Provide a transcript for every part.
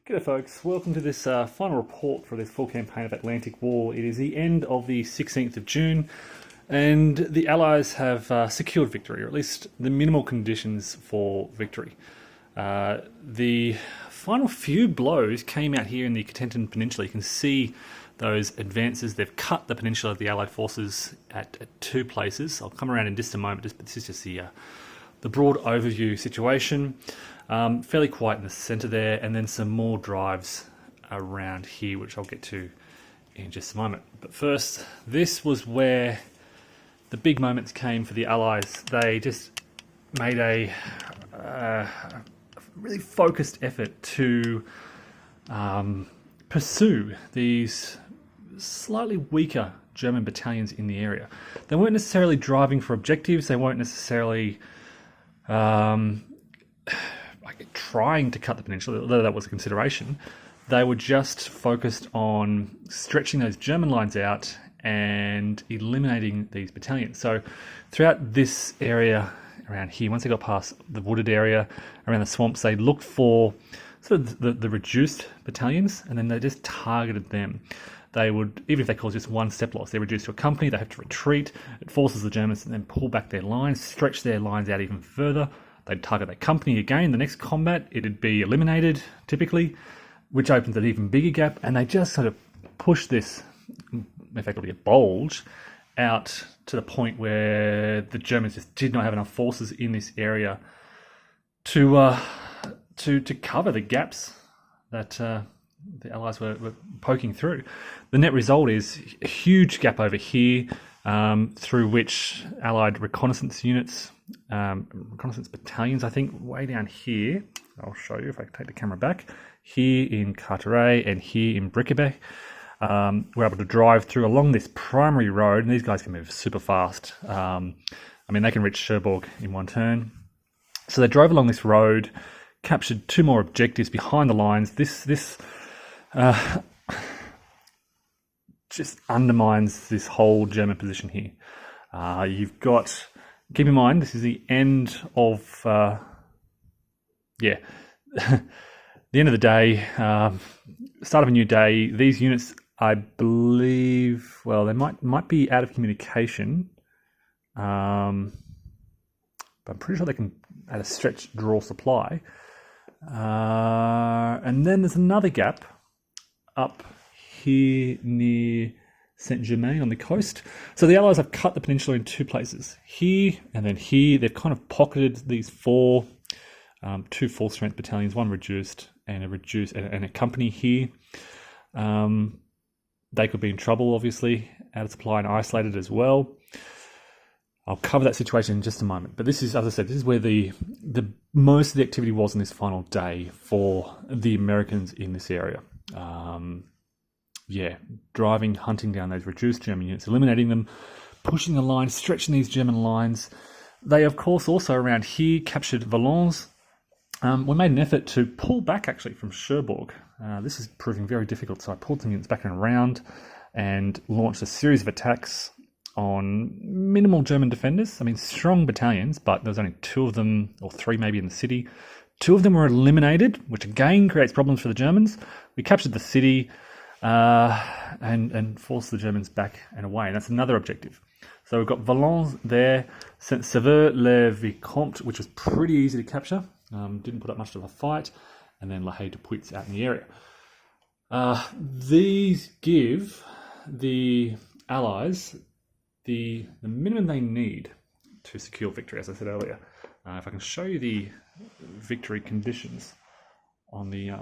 G'day folks, welcome to this final report for this full campaign of Atlantic War. It is the end of the 16th of June and the Allies have secured victory, or at least the minimal conditions for victory. The final few blows came out here in the Cotentin Peninsula. You can see those advances. They've cut the peninsula of the Allied forces at two places. I'll come around in just a moment, but this is just the broad overview situation. Fairly quiet in the centre there, and then some more drives around here, which I'll get to in just a moment. But first, this was where the big moments came for the Allies. They just made a really focused effort to pursue these slightly weaker German battalions in the area. They weren't necessarily driving for objectives. They weren't necessarily trying to cut the peninsula, although that was a consideration. They were just focused on stretching those German lines out and eliminating these battalions. So throughout this area around here, once they got past the wooded area around the swamps, they looked for sort of the reduced battalions, and then they just targeted them. They would, even if they caused just one step loss, they're reduced to a company, they have to retreat. It forces the Germans to then pull back their lines, stretch their lines out even further. They'd target that company again. The next combat, it'd be eliminated, typically, which opens an even bigger gap. And they just sort of push this, effectively a bulge, out to the point where the Germans just did not have enough forces in this area to cover the gaps that the Allies were poking through. The net result is a huge gap over here, through which Allied reconnaissance units, reconnaissance battalions, I think, way down here. I'll show you if I can take the camera back. Here in Carteret and here in Briquebec, we're able to drive through along this primary road, and these guys can move super fast. They can reach Cherbourg in one turn. So they drove along this road, captured two more objectives behind the lines. This just undermines this whole German position here. You've got, keep in mind, this is the end of, the end of the day, start of a new day. These units, I believe, well, they might be out of communication, but I'm pretty sure they can, at a stretch, draw supply. And then there's another gap up here near Saint-Germain on the coast. So the Allies have cut the peninsula in two places. Here and then here, they've kind of pocketed these two full-strength battalions, one reduced and a company here. They could be in trouble, obviously, out of supply and isolated as well. I'll cover that situation in just a moment. But this is, as I said, this is where the most of the activity was in this final day for the Americans in this area. Driving, hunting down those reduced German units, eliminating them, pushing the lines, stretching these German lines. They, of course, also around here captured Valence. We made an effort to pull back, actually, from Cherbourg. This is proving very difficult, so I pulled some units back and around and launched a series of attacks on minimal German defenders. Strong battalions, but there was only two of them, or three maybe, in the city. Two of them were eliminated, which again creates problems for the Germans. We captured the city and forced the Germans back and away, and that's another objective. So we've got Valence there, Saint-Sever-le-Vicomte, which was pretty easy to capture. Didn't put up much of a fight, and then La Haye-de-Puits out in the area. These give the Allies the minimum they need to secure victory, as I said earlier. If I can show you the victory conditions on the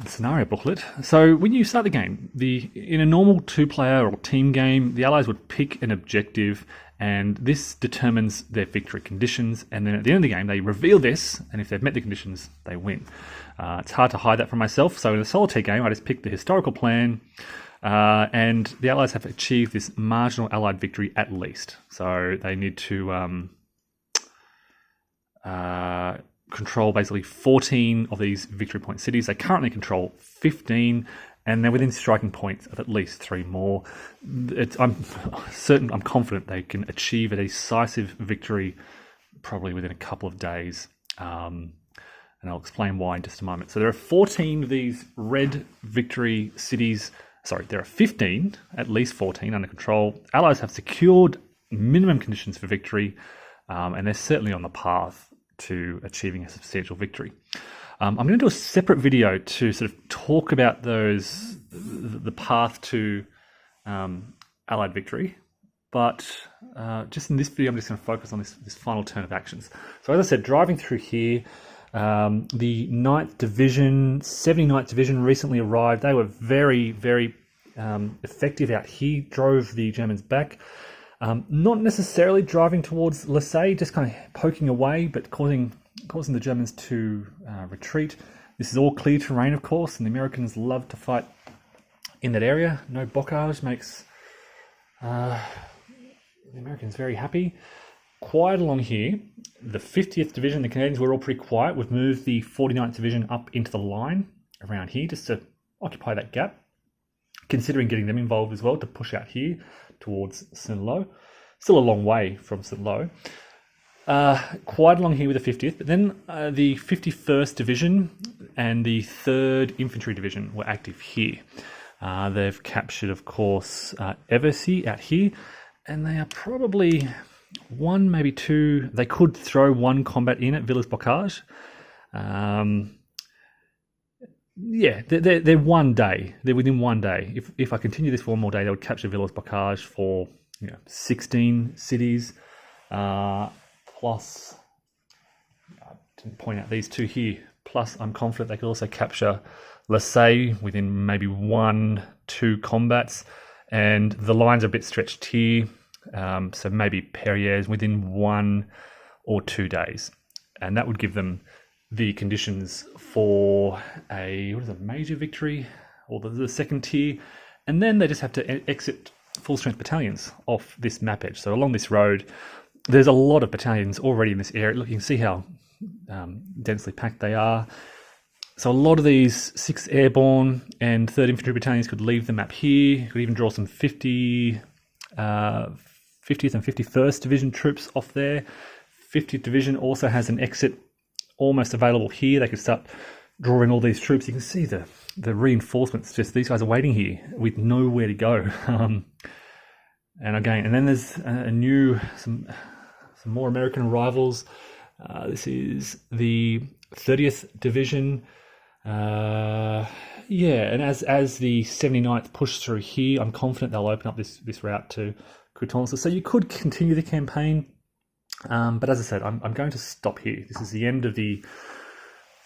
scenario booklet. So when you start the game, in a normal two-player or team game, the Allies would pick an objective, and this determines their victory conditions. And then at the end of the game, they reveal this, and if they've met the conditions, they win. It's hard to hide that from myself. So in a solitaire game, I just picked the historical plan, and the Allies have achieved this marginal Allied victory at least. So they need to control basically 14 of these victory point cities. They currently control 15, and they're within striking points of at least 3 more. I'm confident they can achieve a decisive victory probably within a couple of days. and I'll explain why in just a moment. So there are 14 of these red victory cities. Sorry, there are 15, at least 14 under control. Allies have secured minimum conditions for victory, and they're certainly on the path to achieving a substantial victory. I'm going to do a separate video to sort of talk about the path to Allied victory, but just in this video, I'm just going to focus on this final turn of actions. So as I said, driving through here, the 9th Division, 79th Division recently arrived. They were very, very effective out here, drove the Germans back. Not necessarily driving towards Marseille, just kind of poking away, but causing the Germans to retreat. This is all clear terrain, of course, and the Americans love to fight in that area. No bocage makes the Americans very happy. Quiet along here. The 50th Division, the Canadians were all pretty quiet. We've moved the 49th Division up into the line around here just to occupy that gap, considering getting them involved as well to push out here towards Saint-Lô. Still a long way from Saint-Lô. Quite along here with the 50th, but then the 51st Division and the 3rd Infantry Division were active here. They've captured, of course, Eversey out here, and they are probably one, maybe two. They could throw one combat in at Villers-Bocage. Yeah, they're 1 day. They're within 1 day. If I continue this for one more day, they would capture Villers-Bocage for 16 cities. Plus, I didn't point out these two here. Plus, I'm confident they could also capture Marseille within maybe 1-2 combats. And the lines are a bit stretched here. So maybe Perrières within 1 or 2 days. And that would give them the conditions for a major victory, or the second tier. And then they just have to exit full-strength battalions off this map edge. So along this road, there's a lot of battalions already in this area. Look, you can see how densely packed they are. So a lot of these 6th Airborne and 3rd Infantry battalions could leave the map here. You could even draw some 50th and 51st Division troops off there. 50th Division also has an exit almost available here. They could start drawing all these troops. You can see the reinforcements. Just these guys are waiting here with nowhere to go. And then there's some more American arrivals. This is the 30th Division. And as the 79th push through here, I'm confident they'll open up this route to Coutances. So you could continue the campaign, but as I said, I'm going to stop here. This is the end of the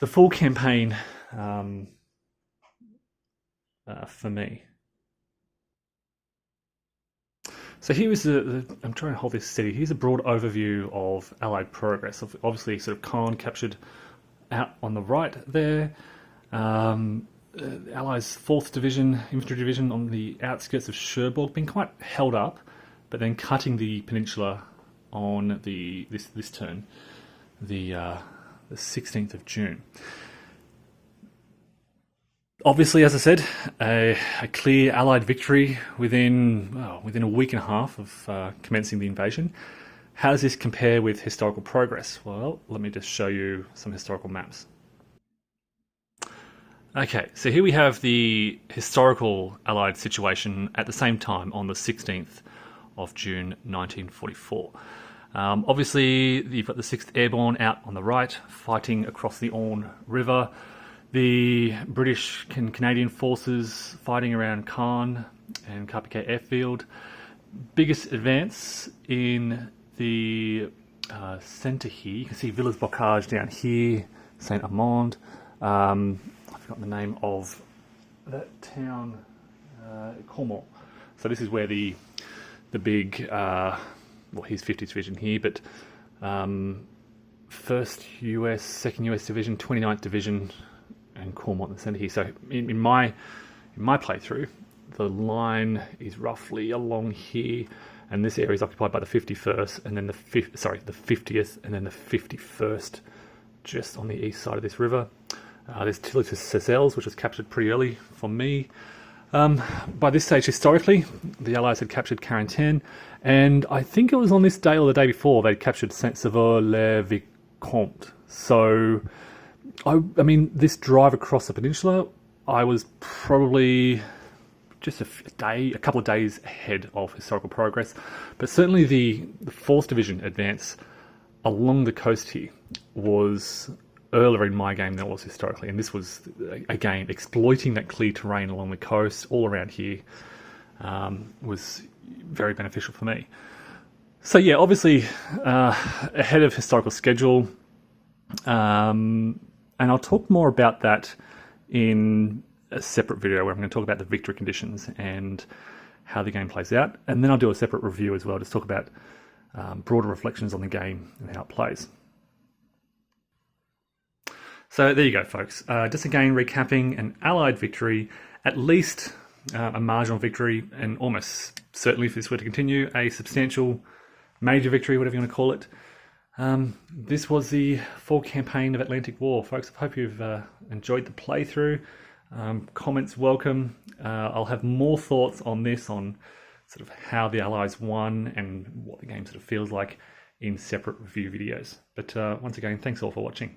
full campaign for me. So here is I'm trying to hold this steady. Here's a broad overview of Allied progress. Obviously, sort of Caen captured out on the right there. Allies' 4th Division, Infantry Division on the outskirts of Cherbourg, been quite held up, but then cutting the peninsula on this turn, the 16th of June. Obviously, as I said, a clear Allied victory within a week and a half of commencing the invasion. How does this compare with historical progress? Well, let me just show you some historical maps. Okay, so here we have the historical Allied situation at the same time on the 16th of June 1944. Obviously, you've got the 6th Airborne out on the right, fighting across the Orne River. The British and Canadian forces fighting around Caen and Carpiquet Airfield. Biggest advance in the centre here. You can see Villers-Bocage down here, Saint-Amand. I've forgotten the name of that town, Caumont. So this is where the big, here's 50th Division here, but 1st US, 2nd US Division, 29th Division, and Caumont in the centre here. So in my playthrough, the line is roughly along here, and this area is occupied by the 51st, and then the 50th, and then the 51st, just on the east side of this river. There's Tilley-sur-Seyssel, which was captured pretty early for me. By this stage, historically, the Allies had captured Carentan, and I think it was on this day or the day before they'd captured Saint-Sauveur-le-Vicomte. So I mean, this drive across the peninsula, I was probably just a couple of days ahead of historical progress, but certainly the 4th Division advance along the coast here was earlier in my game than it was historically, and this was, again, exploiting that clear terrain along the coast all around here was very beneficial for me. So yeah, obviously ahead of historical schedule, and I'll talk more about that in a separate video where I'm going to talk about the victory conditions and how the game plays out, and then I'll do a separate review as well to talk about broader reflections on the game and how it plays. So there you go, folks. Just again recapping an Allied victory, at least a marginal victory, and almost certainly, if this were to continue, a substantial major victory, whatever you want to call it. This was the full campaign of Atlantic War, folks. I hope you've enjoyed the playthrough. Comments welcome. I'll have more thoughts on this, on sort of how the Allies won and what the game sort of feels like in separate review videos. But once again, thanks all for watching.